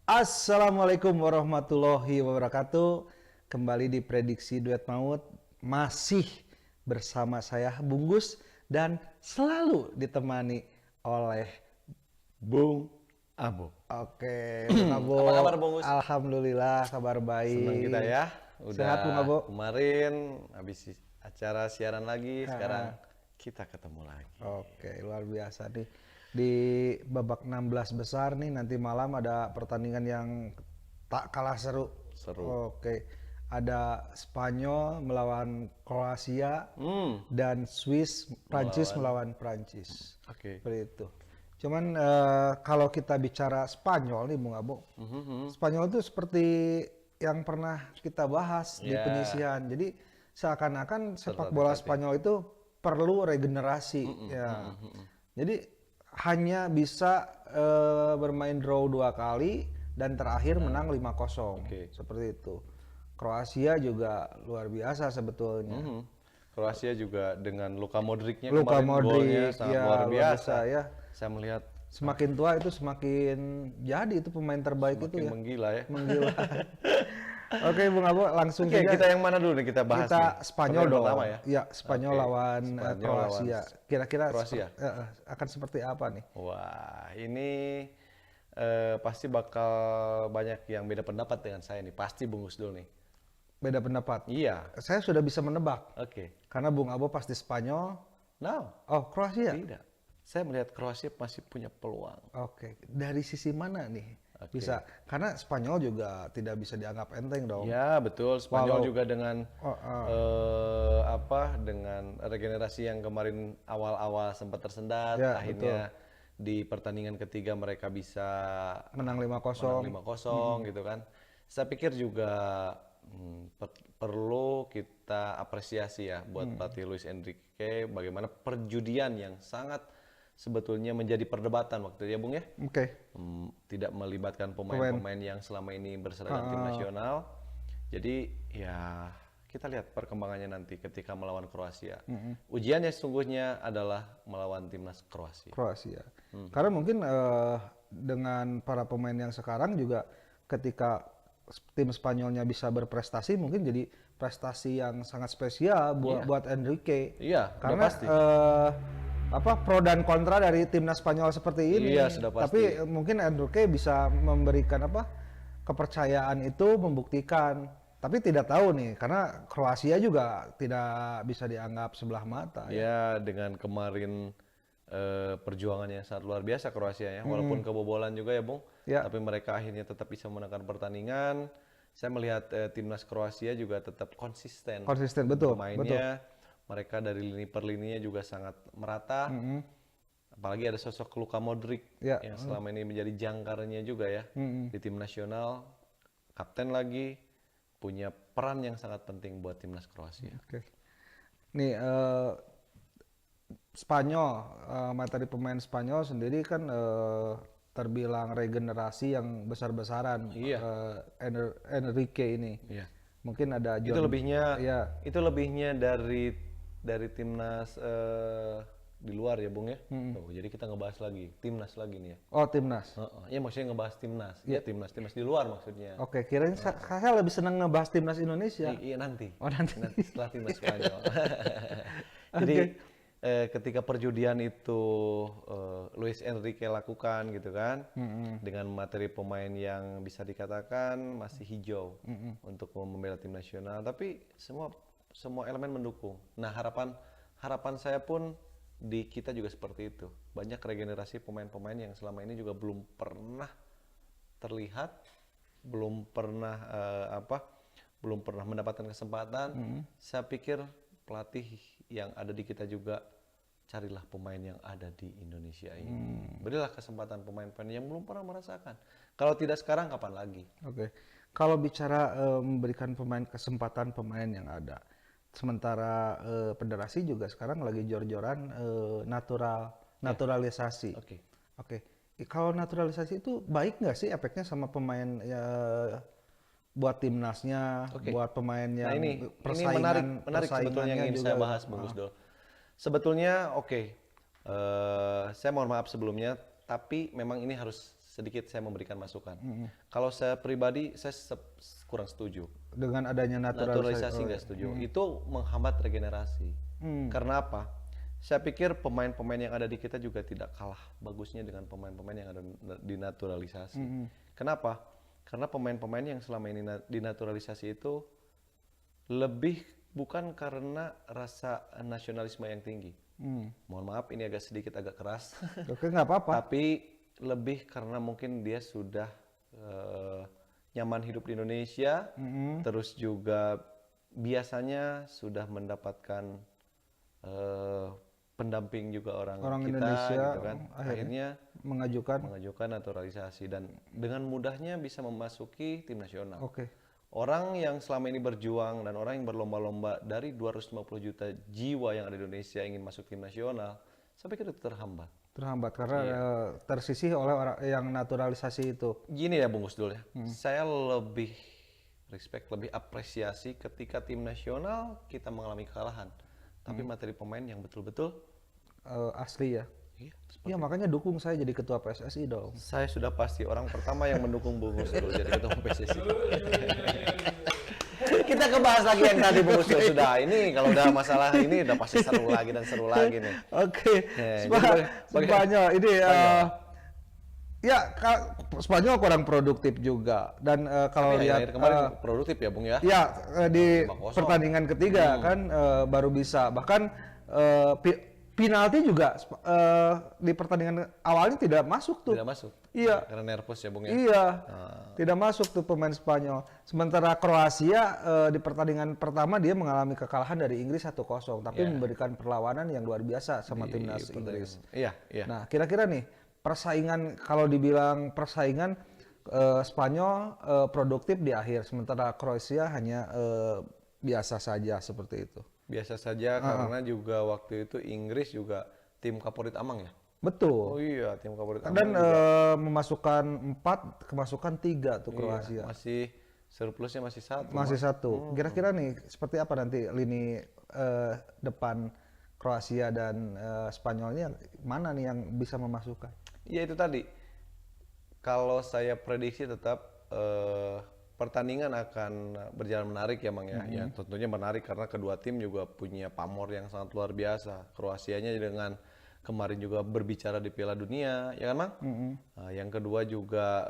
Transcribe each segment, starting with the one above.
Assalamualaikum warahmatullahi wabarakatuh. Kembali di Prediksi Duet Maut, masih bersama saya Bunggus dan selalu ditemani oleh Bung Abo. Oke, Bung Abo. Apa kabar Bung Gus? Alhamdulillah kabar Senang kita baik. ya. Sehat Bung Udah Abo? kemarin habis acara siaran lagi, sekarang kita ketemu lagi. Oke, luar biasa nih. Di babak 16 besar nih nanti malam ada pertandingan yang tak kalah seru. Seru. Oke. Ada Spanyol melawan Kroasia Hmm, dan Swiss Prancis melawan Prancis. oke. Seperti itu. Cuman kalau kita bicara Spanyol nih Bung Abo. Spanyol itu seperti yang pernah kita bahas di Ya. penyisihan. Jadi seakan-akan sepak Terlatih, bola terlatih. Spanyol itu perlu regenerasi. Ya. Jadi hanya bisa bermain draw 2 kali dan terakhir menang 5-0. Oke. Seperti itu. Kroasia juga luar biasa sebetulnya. Kroasia juga dengan Luka Modricnya Luka kemarin Modric, golnya sangat ya, luar luar biasa. biasa, ya. Saya melihat Semakin tua itu semakin jadi itu pemain terbaik itu makin ya. menggila ya. Menggila. Oke, Bung Abo, langsung Oke, saja. kita yang mana dulu nih kita bahas Kita nih? Spanyol Pertandingan dong. pertama ya. Ya, Spanyol Oke. lawan Spanyol lawan Kroasia. Kira-kira Kroasia. akan seperti apa nih? Wah, ini pasti bakal banyak yang beda pendapat dengan saya nih. Pasti Bung Gus dulu nih. Beda pendapat. Iya. Saya sudah bisa menebak. Oke. Karena Bung Abo pasti Spanyol. Now, Oh, Kroasia. tidak. Saya melihat Kroasia masih punya peluang. Oke. Dari sisi mana nih? Oke. Bisa. Karena Spanyol juga tidak bisa dianggap enteng dong. Ya, betul. Spanyol Walau- juga dengan Oh, dengan regenerasi yang kemarin awal-awal sempat tersendat, Ya, akhirnya di pertandingan ketiga mereka bisa Menang 5-0. menang 5-0 gitu kan. Saya pikir juga perlu kita apresiasi ya buat pelatih Luis Enrique bagaimana perjudian yang sangat sebetulnya menjadi perdebatan waktu itu ya Bung ya. Oke. Tidak melibatkan pemain-pemain yang selama ini berseragam tim nasional. Jadi ya kita lihat perkembangannya nanti ketika melawan Kroasia. Ujiannya sesungguhnya adalah melawan timnas Kroasia. Kroasia. Karena mungkin dengan para pemain yang sekarang juga ketika tim Spanyolnya bisa berprestasi mungkin jadi prestasi yang sangat spesial buat Enrique. Iya, udah Karena pasti. pro dan kontra dari timnas Spanyol seperti ini. Iya, sudah pasti. Tapi mungkin Enrique bisa memberikan kepercayaan itu membuktikan. Tapi tidak tahu nih karena Kroasia juga tidak bisa dianggap sebelah mata. Ya dengan kemarin perjuangannya sangat luar biasa Kroasia ya, walaupun kebobolan juga ya Bung, Ya. tapi mereka akhirnya tetap bisa memenangkan pertandingan. Saya melihat timnas Kroasia juga tetap konsisten. Konsisten, betul. Bermainnya, mereka dari lini per lininya juga sangat merata. Apalagi ada sosok Luka Modric Ya. yang selama ini menjadi jangkarnya juga ya di tim nasional, kapten lagi, punya peran yang sangat penting buat timnas Kroasia. Oke. Nih Spanyol, materi pemain Spanyol sendiri kan terbilang regenerasi yang besar-besaran. Iya. Enrique ini. Iya. Mungkin ada Itu lebihnya, ya, itu lebihnya dari timnas di luar ya Bung ya. Tuh, jadi kita ngebahas lagi timnas lagi nih ya. oh timnas. Ya maksudnya ngebahas timnas, ya timnas di luar maksudnya. Oke, kirain saya lebih senang ngebahas timnas Indonesia. Iya nanti. Oh nanti. Setelah timnas Spanyol. Jadi ketika perjudian itu Luis Enrique lakukan gitu kan, dengan materi pemain yang bisa dikatakan masih hijau untuk membela tim nasional, tapi semua elemen mendukung. Nah harapan saya pun di kita juga seperti itu. Banyak regenerasi pemain-pemain yang selama ini juga belum pernah terlihat, belum pernah belum pernah mendapatkan kesempatan. Saya pikir pelatih yang ada di kita juga carilah pemain yang ada di Indonesia ini. Berilah kesempatan pemain-pemain yang belum pernah merasakan. Kalau tidak sekarang kapan lagi? Oke. Kalau bicara memberikan kesempatan pemain yang ada. Sementara federasi juga sekarang lagi jor-joran naturalisasi. Oke. Oke. Kalau naturalisasi itu baik nggak sih efeknya sama pemain ya, buat timnasnya, buat pemain yang ini persaingan menarik sebetulnya yang ingin saya bahas, Bung Gusdo. Sebetulnya saya mohon maaf sebelumnya, tapi memang ini harus sedikit saya memberikan masukan. Kalau saya pribadi, saya kurang setuju. Dengan adanya Naturalisasi nggak setuju. Itu menghambat regenerasi. Karena apa? Saya pikir pemain-pemain yang ada di kita juga tidak kalah bagusnya dengan pemain-pemain yang ada dinaturalisasi. Kenapa? Karena pemain-pemain yang selama ini dinaturalisasi itu lebih bukan karena rasa nasionalisme yang tinggi. Mohon maaf, ini sedikit agak keras. Oke, nggak apa-apa. Tapi lebih karena mungkin dia sudah nyaman hidup di Indonesia, terus juga biasanya sudah mendapatkan pendamping juga orang kita, Indonesia gitu kan. Akhirnya mengajukan naturalisasi dan dengan mudahnya bisa memasuki tim nasional. Oke. Orang yang selama ini berjuang dan orang yang berlomba-lomba dari 250 juta jiwa yang ada di Indonesia ingin masuk tim nasional, saya pikir itu terhambat Karena tersisih oleh orang yang naturalisasi itu. Gini ya Bung Gusdul ya, saya lebih respect, lebih apresiasi ketika tim nasional kita mengalami kekalahan, tapi materi pemain yang betul-betul asli ya. iya, Iya, makanya dukung saya jadi ketua PSSI dong. saya sudah pasti orang pertama yang mendukung Bung Gusdul jadi ketua PSSI. Kita kebahas lagi yang tadi Bung Gusdul sudah. Ini kalau udah masalah ini udah pasti seru lagi dan seru lagi nih. Oke. jadi Spanyol ini Spanyol kurang produktif juga dan kalau Tapi lihat akhir kemarin produktif ya Bung ya. ya di 5-0. pertandingan ketiga kan baru bisa, bahkan penalti juga di pertandingan awalnya tidak masuk tuh. Tidak masuk. Iya. Karena nervous ya Bung ya. Iya. Tidak masuk tuh pemain Spanyol. Sementara Kroasia di pertandingan pertama dia mengalami kekalahan dari Inggris 1-0, tapi memberikan perlawanan yang luar biasa sama timnas Inggris. Iya, iya. Nah, kira-kira nih persaingan, kalau dibilang persaingan, Spanyol produktif di akhir, sementara Kroasia hanya biasa saja seperti itu. Biasa saja karena juga waktu itu Inggris juga tim favorit Amang ya. Betul. Oh iya, tim favorit Amang. Dan memasukkan 4, kemasukan 3 tuh Kroasia. Masih surplusnya masih 1. Masih 1. Kira-kira nih seperti apa nanti lini depan Kroasia dan Spanyolnya, mana nih yang bisa memasukkan? Iya itu tadi. Kalau saya prediksi tetap pertandingan akan berjalan menarik ya Mang ya. Ya tentunya menarik karena kedua tim juga punya pamor yang sangat luar biasa. Kroasianya dengan kemarin juga berbicara di Piala Dunia, ya kan Mang? Nah, yang kedua juga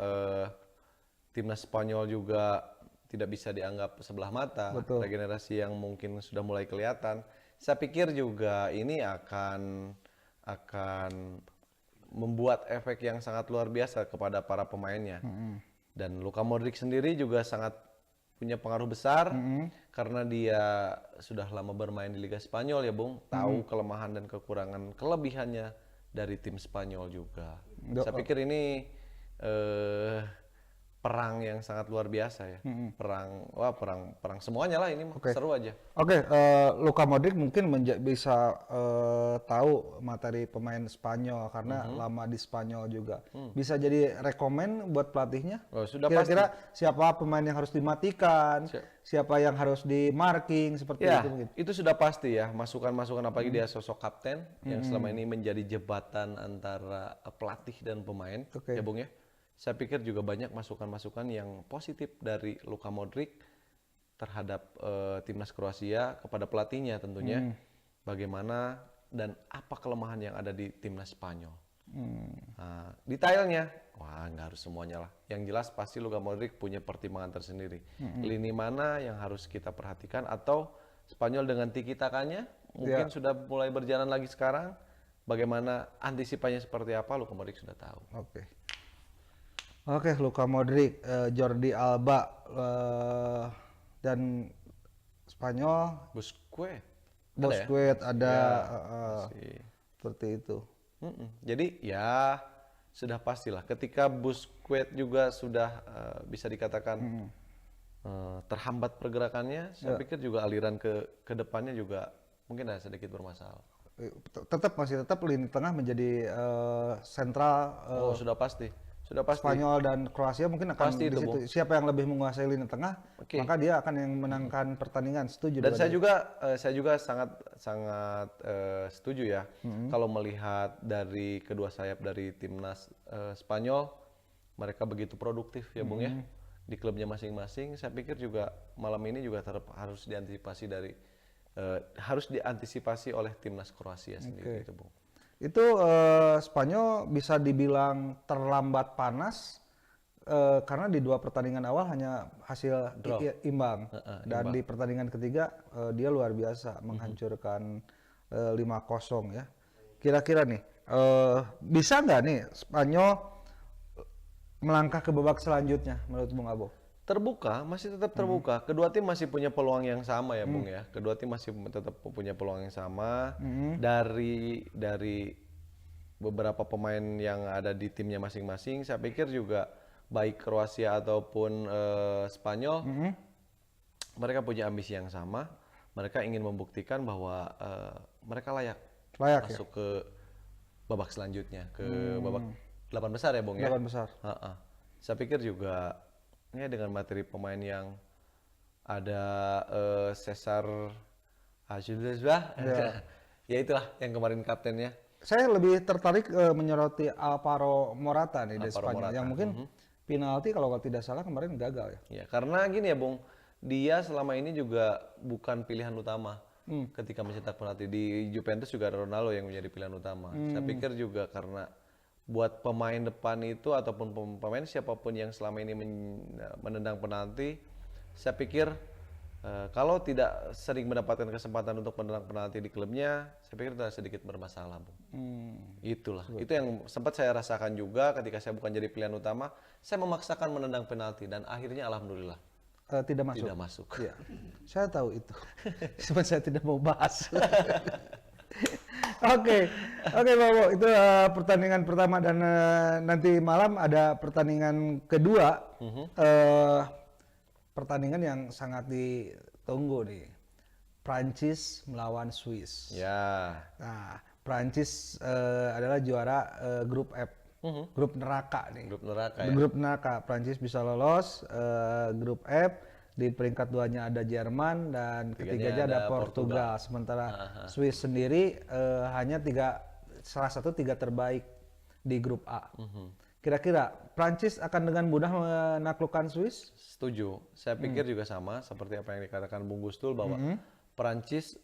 timnas Spanyol juga tidak bisa dianggap sebelah mata. Betul. Regenerasi yang mungkin sudah mulai kelihatan. Saya pikir juga ini akan membuat efek yang sangat luar biasa kepada para pemainnya. Dan Luka Modric sendiri juga sangat punya pengaruh besar karena dia sudah lama bermain di Liga Spanyol ya Bung, tahu kelemahan dan kekurangan kelebihannya dari tim Spanyol juga. Saya pikir ini perang yang sangat luar biasa ya. Perang semuanya lah ini. Seru aja. Oke, Luka Modric mungkin bisa tahu materi pemain Spanyol karena lama di Spanyol juga. Bisa jadi rekomen buat pelatihnya. Oh, sudah Kira-kira siapa pemain yang harus dimatikan, siapa yang harus di marking seperti ya, itu mungkin. itu sudah pasti ya, masukan-masukan apalagi dia sosok kapten yang selama ini menjadi jembatan antara pelatih dan pemain, ya Bung ya. Saya pikir juga banyak masukan-masukan yang positif dari Luka Modric terhadap timnas Kroasia kepada pelatihnya tentunya. Bagaimana dan apa kelemahan yang ada di timnas Spanyol. Nah, detailnya, wah nggak harus semuanya lah. Yang jelas pasti Luka Modric punya pertimbangan tersendiri. Lini mana yang harus kita perhatikan atau Spanyol dengan tiki-takanya mungkin sudah mulai berjalan lagi sekarang. Bagaimana antisipasinya seperti apa Luka Modric sudah tahu. Oke, Luka Modric, Jordi Alba, dan Spanyol, Busquets ada seperti itu. Jadi ya sudah pastilah ketika Busquets juga sudah bisa dikatakan terhambat pergerakannya, saya pikir juga aliran ke depannya juga mungkin ada sedikit bermasalah. Masih tetap lini tengah menjadi sentral. Sudah pasti. Spanyol dan Kroasia mungkin akan pasti di situ. Siapa yang lebih menguasai lini tengah, maka dia akan yang menangkan pertandingan. Setuju. Dan saya juga sangat setuju ya kalau melihat dari kedua sayap dari timnas Spanyol, mereka begitu produktif ya Bung ya di klubnya masing-masing. Saya pikir juga malam ini juga harus diantisipasi oleh timnas Kroasia sendiri itu Bung. Itu Spanyol bisa dibilang terlambat panas karena di 2 pertandingan awal hanya hasil imbang. Dan imbang. Di pertandingan ketiga dia luar biasa menghancurkan 5-0 ya. Kira-kira nih bisa nggak nih Spanyol melangkah ke babak selanjutnya menurut Bung Abo? Terbuka, masih tetap terbuka. Kedua tim masih punya peluang yang sama ya Bung ya. Kedua tim masih tetap punya peluang yang sama. Dari beberapa pemain yang ada di timnya masing-masing, saya pikir juga baik Kroasia ataupun Spanyol, mereka punya ambisi yang sama. Mereka ingin membuktikan bahwa mereka layak masuk ke babak selanjutnya, ke babak 8 besar ya Bung ya. 8 besar. Saya pikir juga ya dengan materi pemain yang ada Cesar Azulazwa, ya itulah yang kemarin kaptennya. Saya lebih tertarik menyoroti Alvaro Morata nih dari Spanyol yang mungkin penalti kalau tidak salah kemarin gagal ya. Ya karena gini ya Bung, dia selama ini juga bukan pilihan utama ketika mencetak penalti. Di Juventus juga ada Ronaldo yang menjadi pilihan utama. Saya pikir juga karena buat pemain depan itu ataupun pemain siapapun yang selama ini menendang penalti, saya pikir kalau tidak sering mendapatkan kesempatan untuk menendang penalti di klubnya, saya pikir itu sedikit bermasalah, Bung. Itulah, itu yang sempat saya rasakan juga ketika saya bukan jadi pilihan utama, saya memaksakan menendang penalti dan akhirnya alhamdulillah tidak masuk. Tidak masuk. Ya, saya tahu itu, cuma saya tidak mau bahas. Oke, Bobo, itu pertandingan pertama dan nanti malam ada pertandingan kedua. Pertandingan yang sangat ditunggu nih, Prancis melawan Swiss. Ya. Nah, Prancis adalah juara grup F, grup neraka nih. Grup neraka ya. Grup neraka, Prancis bisa lolos grup F. Di peringkat 2-nya ada Jerman dan ketiganya ada Portugal. Sementara Swiss sendiri hanya salah satu tiga terbaik di grup A. Kira-kira Prancis akan dengan mudah menaklukkan Swiss? Setuju. Saya pikir juga sama seperti apa yang dikatakan Bung Gustul bahwa Prancis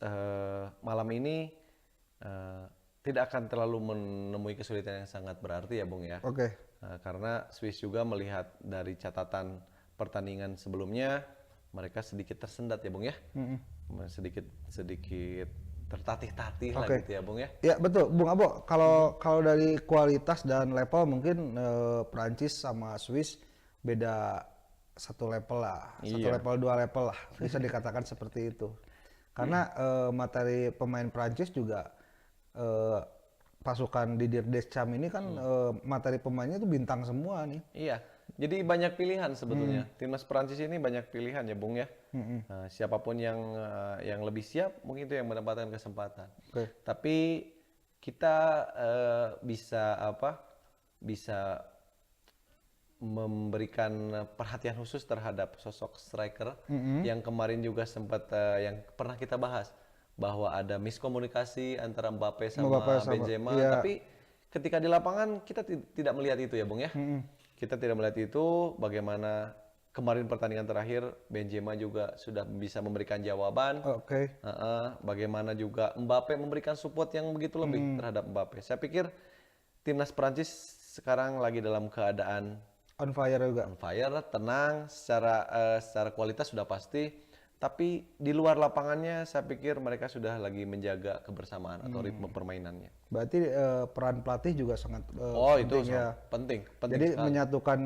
malam ini tidak akan terlalu menemui kesulitan yang sangat berarti ya Bung ya. Karena Swiss juga melihat dari catatan pertandingan sebelumnya mereka sedikit tersendat ya Bung ya. Sedikit tertatih-tatih lah gitu ya Bung ya. Ya betul Bung Abo, kalau dari kualitas dan level mungkin Prancis sama Swiss beda satu level lah, satu level 2 level lah, bisa dikatakan seperti itu. Karena materi pemain Prancis juga pasukan Didier Deschamps ini kan materi pemainnya itu bintang semua nih. Iya. Jadi banyak pilihan sebetulnya. Timnas Prancis ini banyak pilihan ya Bung ya. Siapapun yang lebih siap mungkin itu yang mendapatkan kesempatan. Tapi kita bisa memberikan perhatian khusus terhadap sosok striker yang kemarin juga sempat yang pernah kita bahas bahwa ada miskomunikasi antara Mbappe sama Benzema. Tapi ketika di lapangan kita tidak melihat itu ya Bung ya. Kita tidak melihat itu, bagaimana kemarin pertandingan terakhir Benzema juga sudah bisa memberikan jawaban. Bagaimana juga Mbappe memberikan support yang begitu lebih terhadap Mbappe. Saya pikir timnas Prancis sekarang lagi dalam keadaan on fire juga. On fire, tenang, secara kualitas sudah pasti. Tapi di luar lapangannya saya pikir mereka sudah lagi menjaga kebersamaan atau ritme permainannya. Berarti peran pelatih juga sangat penting ya. Penting jadi sekali. Menyatukan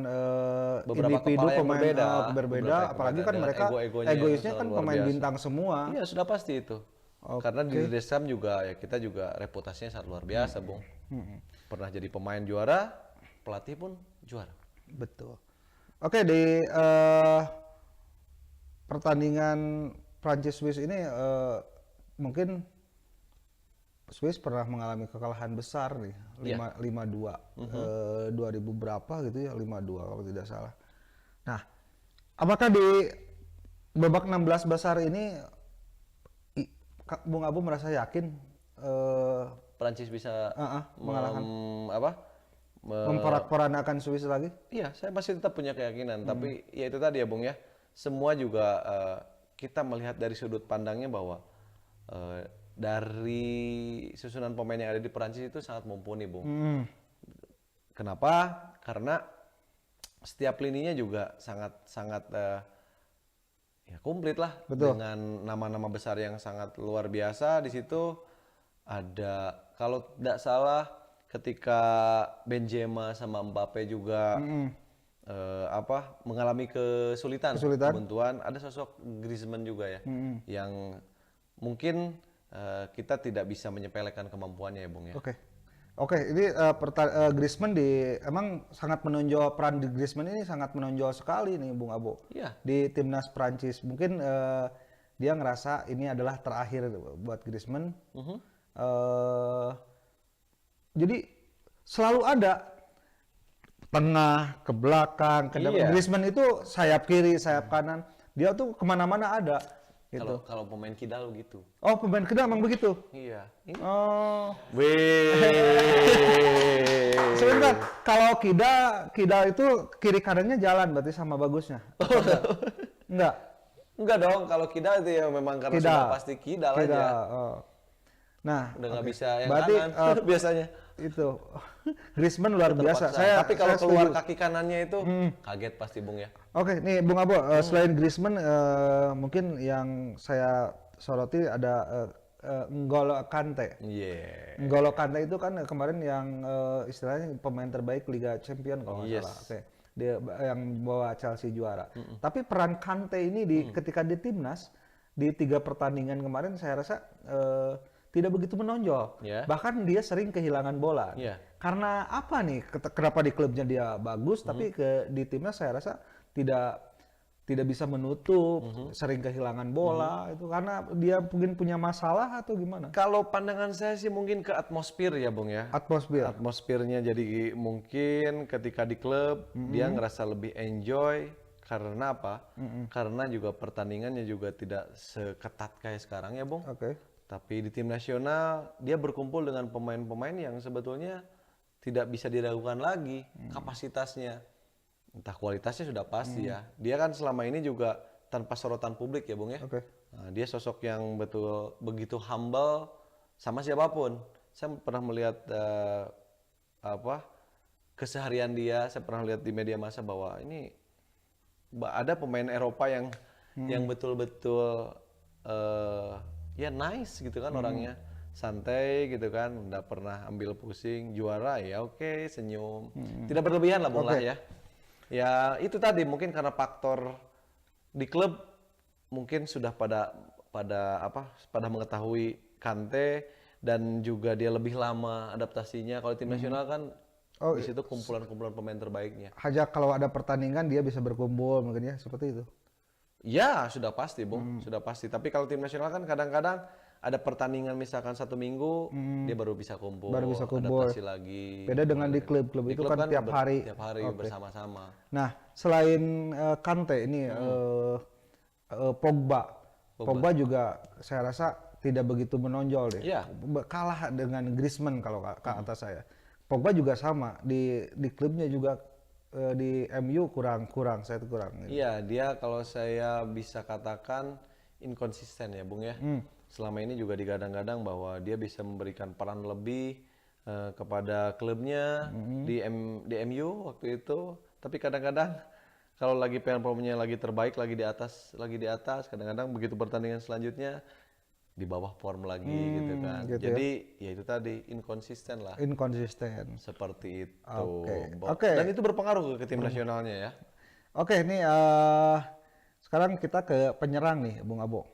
beberapa individu pemain berbeda, apalagi kan mereka egoisnya kan pemain biasa. Bintang semua. Iya sudah pasti itu. Karena di Deschamps juga ya kita juga reputasinya sangat luar biasa Bung. Pernah jadi pemain juara, pelatih pun juara. Betul. Oke, di pertandingan Prancis Swiss ini mungkin Swiss pernah mengalami kekalahan besar nih, 5-2 2000 berapa gitu ya, 5-2 kalau tidak salah. Nah, apakah di babak 16 besar ini Bung Abu merasa yakin Prancis bisa mengalahkan memporak-porandakan Swiss lagi? Iya, saya masih tetap punya keyakinan. Tapi ya itu tadi ya Bung ya, semua juga kita melihat dari sudut pandangnya bahwa dari susunan pemain yang ada di Perancis itu sangat mumpuni Bung. Kenapa? Karena setiap lininya juga sangat ya komplit lah. Betul. Dengan nama-nama besar yang sangat luar biasa. Di situ ada, kalau tidak salah, ketika Benzema sama Mbappe juga mengalami kesulitan buntuan, ada sosok Griezmann juga ya, yang mungkin kita tidak bisa menyepelekan kemampuannya ya Bung ya. Oke, ini Griezmann emang sangat menonjol, peran di Griezmann ini sangat menonjol sekali nih Bung Abo. Iya. Di timnas Prancis. Mungkin dia ngerasa ini adalah terakhir buat Griezmann. Jadi selalu ada tengah, ke belakang, ke depan. Iya. Griezmann itu sayap kiri, sayap kanan. Dia tuh kemana-mana ada. Gitu. Kalau pemain kidal gitu. Oh, pemain kedua emang begitu? Iya. Oh. Sebentar. Kalau kidal itu kiri kanannya jalan berarti sama bagusnya. Enggak. Enggak dong, kalau kidal itu ya memang karena sudah pasti kidal aja. Oh. Nah, udah nggak bisa yang berarti, kanan biasanya. Itu Griezmann luar biasa. Tapi kalau keluar kaki kanannya itu kaget pasti Bung ya. Oke, nih Bung Abo, selain Griezmann mungkin yang saya soroti ada N'Golo Kante. N'Golo Kante itu kan kemarin yang istilahnya pemain terbaik Liga Champions kalau nggak salah. Oke. Dia yang bawa Chelsea juara. Tapi peran Kante ini ketika di timnas di 3 pertandingan kemarin saya rasa tidak begitu menonjol. Bahkan dia sering kehilangan bola. Karena apa nih? Kenapa di klubnya dia bagus, tapi di timnas saya rasa tidak bisa menutup, sering kehilangan bola itu karena dia mungkin punya masalah atau gimana? Kalau pandangan saya sih mungkin ke atmosfer ya Bung ya. Atmosfernya jadi mungkin ketika di klub dia ngerasa lebih enjoy karena apa? Karena juga pertandingannya juga tidak seketat kayak sekarang ya Bung. Tapi di tim nasional dia berkumpul dengan pemain-pemain yang sebetulnya tidak bisa diragukan lagi kapasitasnya. Entah kualitasnya sudah pasti ya. Dia kan selama ini juga tanpa sorotan publik ya Bung ya. Nah, dia sosok yang begitu humble sama siapapun. Saya pernah melihat keseharian dia, saya pernah lihat di media massa bahwa ini ada pemain Eropa yang betul-betul ya nice gitu kan orangnya, santai gitu kan, nggak pernah ambil pusing, juara ya oke, senyum, tidak berlebihan lah Bung lah ya. Ya itu tadi mungkin karena faktor di klub mungkin sudah pada mengetahui Kante dan juga dia lebih lama adaptasinya. Kalau tim nasional kan di situ kumpulan-kumpulan pemain terbaiknya. Hanya kalau ada pertandingan dia bisa berkumpul mungkin ya seperti itu. Ya sudah pasti Bung, sudah pasti. Tapi kalau tim nasional kan kadang-kadang ada pertandingan misalkan 1 minggu dia baru bisa kumpul, adaptasi lagi. Beda dengan di klub itu kan tiap hari bersama-sama. Nah selain Kante ini Pogba juga saya rasa tidak begitu menonjol deh. Kalah dengan Griezmann kalau kata saya. Pogba juga sama di klubnya juga. Di MU kurang saya tuh kurang. Iya, dia kalau saya bisa katakan inkonsisten ya Bung ya. Selama ini juga digadang-gadang bahwa dia bisa memberikan peran lebih kepada klubnya di MU waktu itu. Tapi kadang-kadang kalau lagi performanya lagi terbaik, lagi di atas, kadang-kadang begitu pertandingan selanjutnya di bawah form lagi gitu kan. Gitu jadi ya itu tadi inkonsisten lah. Seperti itu. Dan itu berpengaruh ke tim nasionalnya ya. Ini sekarang kita ke penyerang nih Bung Abo.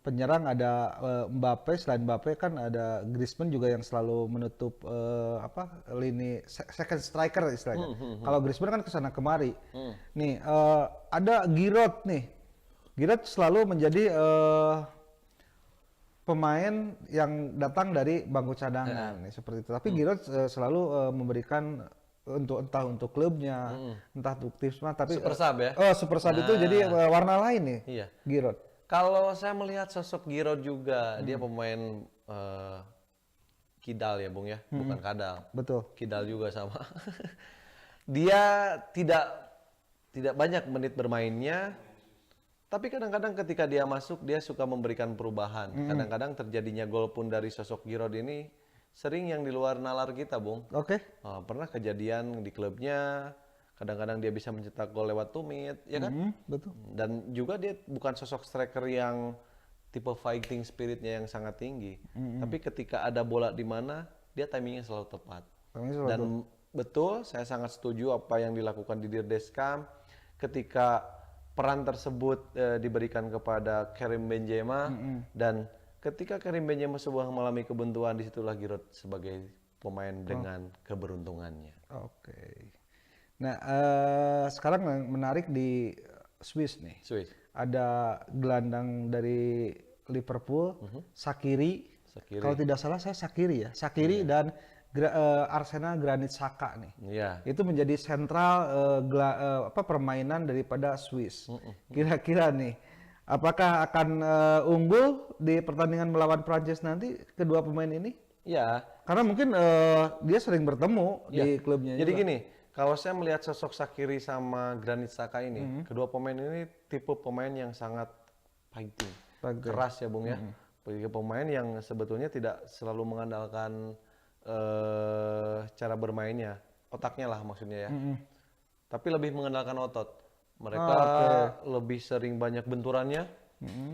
Penyerang ada Mbappe, selain Mbappe kan ada Griezmann juga yang selalu menutup lini second striker istilahnya. Kalau Griezmann kan kesana kemari. Nih ada Giroud nih. Giroud selalu menjadi pemain yang datang dari bangku cadangan nih, seperti itu. Tapi Giroud selalu memberikan entah untuk klubnya, entah untuk timnya, tapi super sub ya. Super sub itu jadi warna lain nih. Giroud. Kalau saya melihat sosok Giroud juga, dia pemain kidal ya Bung ya, bukan kadal. Betul. Kidal juga sama. Dia tidak banyak menit bermainnya, tapi kadang-kadang ketika dia masuk dia suka memberikan perubahan. Kadang-kadang terjadinya gol pun dari sosok Giroud ini sering yang di luar nalar kita, Bung. Oke. Pernah kejadian di klubnya, kadang-kadang dia bisa mencetak gol lewat tumit, ya kan? Betul. Dan juga dia bukan sosok striker yang tipe fighting spiritnya yang sangat tinggi. Tapi ketika ada bola di mana, dia timingnya selalu tepat. Dan betul, saya sangat setuju apa yang dilakukan di Deskam ketika peran tersebut diberikan kepada Karim Benzema dan ketika Karim Benzema sebuah mengalami kebuntuan, disitulah Giroud sebagai pemain dengan keberuntungannya. Oke. Nah, sekarang yang menarik di Swiss nih. Swiss. Ada gelandang dari Liverpool, Shaqiri. Kalau tidak salah saya Shaqiri ya. Shaqiri dan Arsenal Granit Xhaka nih. Iya. Itu menjadi sentral permainan daripada Swiss. Kira-kira nih, apakah akan unggul di pertandingan melawan Prancis nanti kedua pemain ini? Ya. Karena mungkin dia sering bertemu di klubnya. Jadi juga. gini, kalau saya melihat sosok Shaqiri sama Granit Xhaka ini, kedua pemain ini tipe pemain yang sangat fighting, keras ya Bung ya. Pemain yang sebetulnya tidak selalu mengandalkan cara bermainnya, otaknya lah maksudnya ya. Tapi lebih mengandalkan otot. Mereka lebih sering banyak benturannya,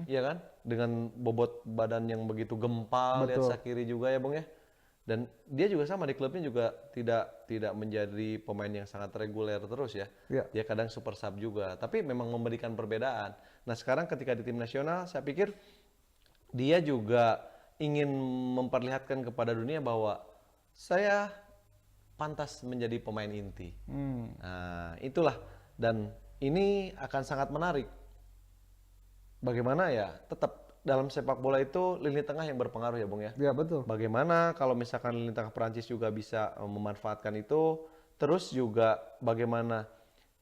ya kan? Dengan bobot badan yang begitu gempal, lihat Shaqiri juga ya Bung ya. Dan dia juga sama di klubnya juga tidak menjadi pemain yang sangat reguler terus ya. Dia kadang super sub juga, tapi memang memberikan perbedaan. Nah sekarang ketika di tim nasional, saya pikir dia juga ingin memperlihatkan kepada dunia bahwa saya pantas menjadi pemain inti. Nah, itulah. Dan ini akan sangat menarik. Bagaimana ya, tetap dalam sepak bola itu lini tengah yang berpengaruh ya Bung ya. Iya betul. Bagaimana kalau misalkan lini tengah Perancis juga bisa memanfaatkan itu. Terus juga bagaimana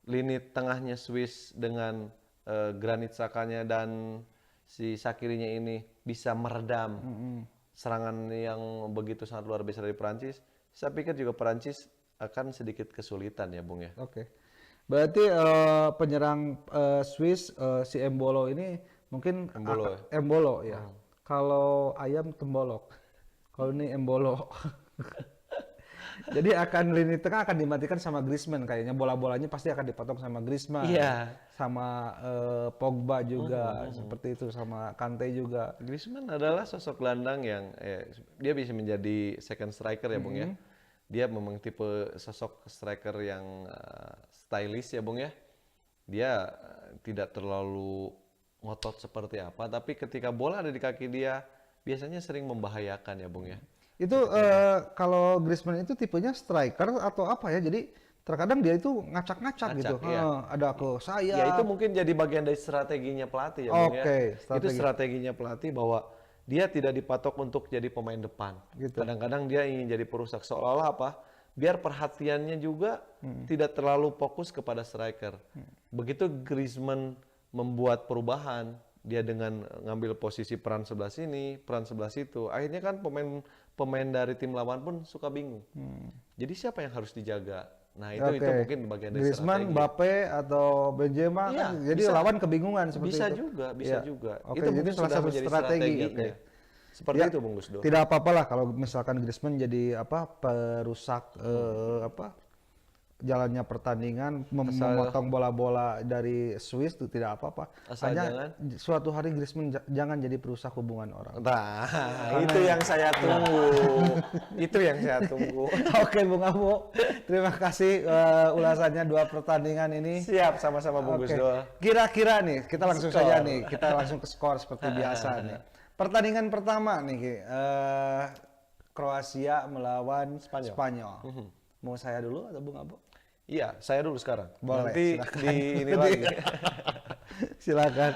lini tengahnya Swiss dengan Granit Xhaka-nya dan si Shaqiri-nya ini bisa meredam serangan yang begitu sangat luar biasa dari Perancis. Saya pikir juga Perancis akan sedikit kesulitan ya Bung ya. Oke. Berarti penyerang Swiss si Embolo ini mungkin Embolo ya. Kalau ayam tembolok. Kalau ini Embolo. Jadi lini tengah akan dimatikan sama Griezmann kayaknya. Bola-bolanya pasti akan dipotong sama Griezmann. Iya. Sama Pogba juga seperti itu, sama Kante juga. Griezmann adalah sosok gelandang yang dia bisa menjadi second striker ya Bung ya. Dia memang tipe sosok striker yang stylish ya Bung ya. Dia tidak terlalu ngotot seperti apa, tapi ketika bola ada di kaki dia biasanya sering membahayakan ya Bung ya. Itu kalau Griezmann itu tipenya striker atau apa ya? Jadi terkadang dia itu ngacak-ngacak gitu. Iya. Ada ke saya. Ya itu mungkin jadi bagian dari strateginya pelatih ya Bung ya. Itu strateginya pelatih bahwa dia tidak dipatok untuk jadi pemain depan. Kadang-kadang dia ingin jadi perusak, seolah-olah apa? Biar perhatiannya juga tidak terlalu fokus kepada striker. Begitu Griezmann membuat perubahan, dia dengan ngambil posisi peran sebelah sini, peran sebelah situ. Akhirnya kan pemain dari tim lawan pun suka bingung. Jadi siapa yang harus dijaga? Nah itu mungkin bagian dari Griezmann, Mbappe atau Benzema ya, kan jadi lawan kebingungan seperti bisa itu. Bisa juga. Itu mungkin salah satu strategi. Seperti itu Bung Gusdo. Tidak apa-apa lah kalau misalkan Griezmann jadi perusak jalannya pertandingan, memotong bola-bola dari Swiss itu tidak apa-apa. Hanya suatu hari Griezmann jangan jadi perusak hubungan orang. Nah, itu yang saya tunggu. Itu yang saya tunggu. Oke Bung Abo, terima kasih ulasannya 2 pertandingan ini. Siap, sama-sama Bung Gusdo. Kira-kira nih, kita langsung saja nih, kita langsung ke skor seperti biasa nih. Pertandingan pertama nih, Kroasia melawan Spanyol. Mau saya dulu atau Bung Abo? Iya, saya dulu sekarang. Boleh, nanti silakan. di ini lagi. Silakan.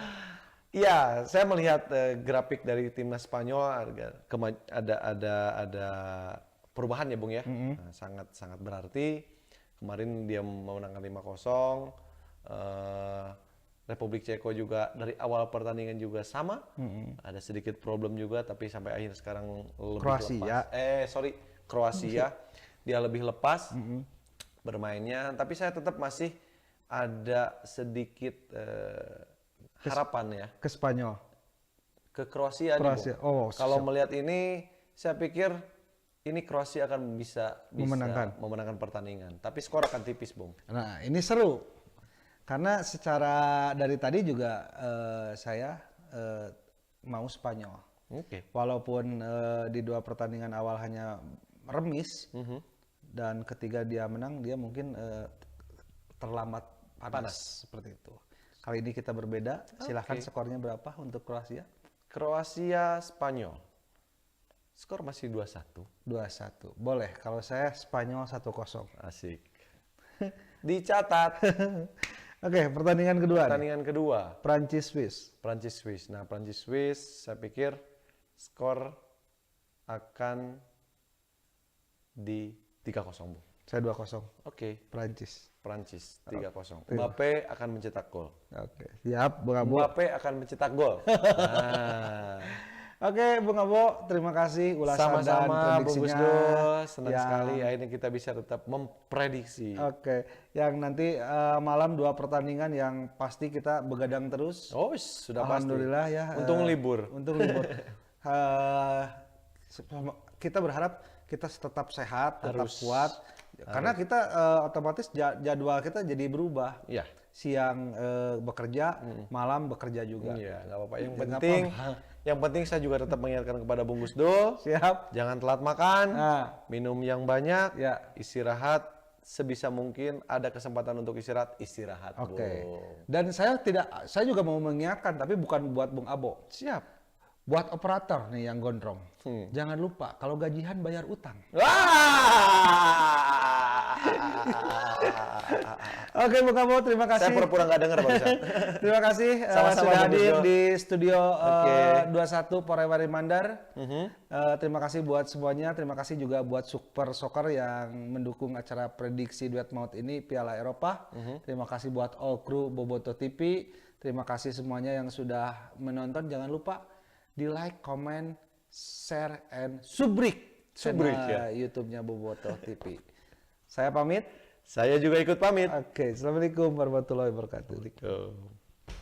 Iya, saya melihat grafik dari timnas Spanyol ada perubahan ya, Bung ya. Nah, sangat berarti. Kemarin dia memenangkan 5-0. Republik Ceko juga dari awal pertandingan juga sama. Ada sedikit problem juga, tapi sampai akhir sekarang lebih Kroasia. lepas. Kroasia. Dia lebih lepas bermainnya. Tapi saya tetap masih ada sedikit harapan ya Ke Spanyol. ke Kroasia, Kroasia. nih, Bung. Oh, Kalau melihat ini, saya pikir ini Kroasia akan bisa Memenangkan pertandingan. Tapi skor akan tipis, Bung. Nah, ini seru. Karena secara dari tadi juga saya mau Spanyol. Oke. Walaupun di 2 pertandingan awal hanya remis dan ketiga dia menang, dia mungkin terlambat panas seperti itu. Kali ini kita berbeda. Silahkan skornya berapa untuk Kroasia? Kroasia Spanyol. Skor masih 2-1. 2-1. Boleh. Kalau saya Spanyol 1-0. Asik. Dicatat. Oke, pertandingan kedua. Pertandingan kedua. Prancis-Swiss. Prancis-Swiss. Nah, Prancis-Swiss saya pikir skor akan di 3-0, Bu. Saya 2-0. Oke. Prancis. Prancis 3-0. Mbappe akan mencetak gol. Oke, siap Bung Abo. Mbappe akan mencetak gol. Nah. Oke, Bung Abo, terima kasih ulasan dan Sama-sama, Bung prediksinya. Gusdo. Senang sekali akhirnya kita bisa tetap memprediksi. Oke, yang nanti malam 2 pertandingan yang pasti kita begadang terus. Oh, sudah pasti. Alhamdulillah ya. Untung libur. Untung libur. Kita berharap kita tetap sehat, tetap kuat. Karena kita otomatis jadwal kita jadi berubah. Iya. Siang bekerja, malam bekerja juga. Iya, nggak apa-apa. Yang Nggak penting saya juga tetap mengingatkan kepada Bung Gusdo. Siap. Jangan telat makan, Nah, minum yang banyak, ya. istirahat sebisa mungkin. Ada kesempatan untuk istirahat. Oke. Bung. Dan saya juga mau mengingatkan, tapi bukan buat Bung Abo. Siap. Buat operator nih yang gondrong. Jangan lupa kalau gajian bayar utang. Oke, Bung Abo, terima kasih. Saya pura-pura nggak dengar, barusan. Terima kasih Sama-sama, sudah Bung hadir Gusdo. di studio 21 Porewari Mandar. Terima kasih buat semuanya. Terima kasih juga buat Super Soccer yang mendukung acara prediksi duet maut ini Piala Eropa. Terima kasih buat all crew Boboto TV. Terima kasih semuanya yang sudah menonton. Jangan lupa di like, comment, share, and subscribe channel YouTube-nya Boboto TV. Saya pamit. Saya juga ikut pamit. Oke, assalamualaikum warahmatullahi wabarakatuh. Assalamualaikum.